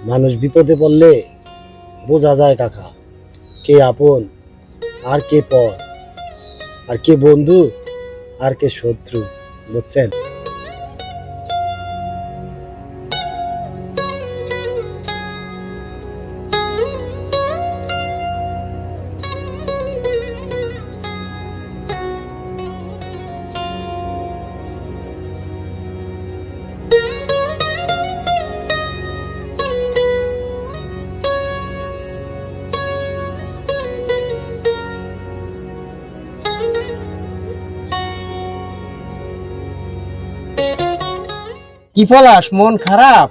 মানুষ বিপদে পড়লে বোঝা যায় কাকা, কে আপন আর কে পর, আর কে বন্ধু আর কে শত্রু, বুঝছেন? কি পলাশ, মন খারাপ?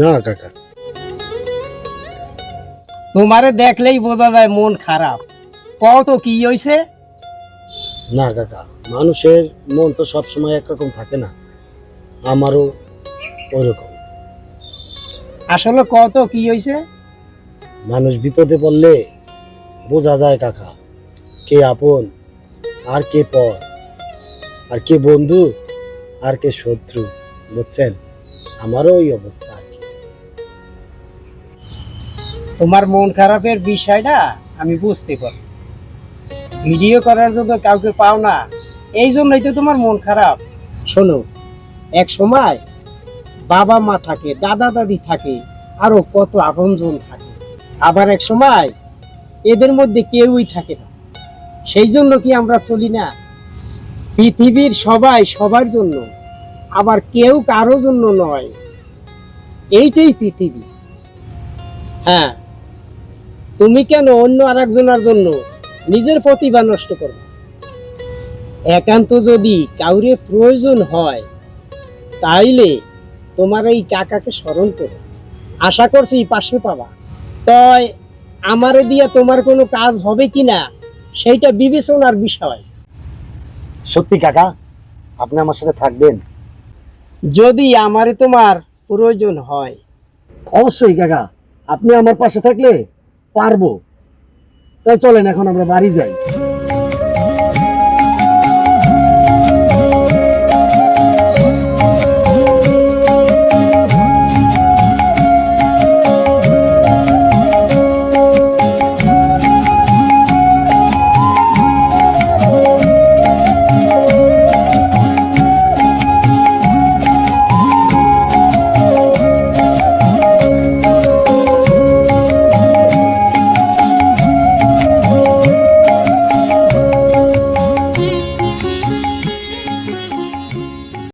না কাকা, তোমারে দেখলেই বোঝা যায় মন খারাপ। কও তো কি হইছে? না কাকা, মানুষের মন তো সবসময় একরকম থাকে না, আমারও ওইরকম। আসলে কও তো কি হইছে? মানুষ বিপদে পড়লে বোঝা যায় কাকা, কে আপন আর কে পর, আর কে বন্ধু আর কে শত্রু, বুঝছেন? আমারও ওই অবস্থা আর কি। তোমার মন খারাপের বিষয়টা আমি বুঝতে পারছি। ভিডিও করার জন্য কাউকে পাও না, এই জন্যই তো তোমার মন খারাপ। শোনো, এক সময় বাবা মা থাকে, দাদা দাদি থাকে, আরো কত আপনজন থাকে। আবার এক সময় এদের মধ্যে কেউই থাকে না। সেই জন্য কি আমরা চলি না? পৃথিবীর সবাই সবার জন্য, আবার কেউ কারো জন্য নয়। এইটাই পৃথিবী। হ্যাঁ, তুমি কেন অন্য আরেকজনের জন্য নিজের প্রতিভা নষ্ট করবে? একান্ত যদি কাউরে প্রয়োজন হয়, তাইলে তোমার এই কাকাকে স্মরণ করো। আশা করছি পাশে পাবা। তয় আমারে দিয়া তোমার কোনো কাজ হবে কিনা সেইটা বিবেচনার বিষয়। সত্যি কাকা, আপনি আমার সাথে থাকবেন? যদি আমারে তোমার প্রয়োজন হয়। অবশ্যই কাকা, আপনি আমার পাশে থাকলে পারবো। তাই চলেন এখন আমরা বাড়ি যাই।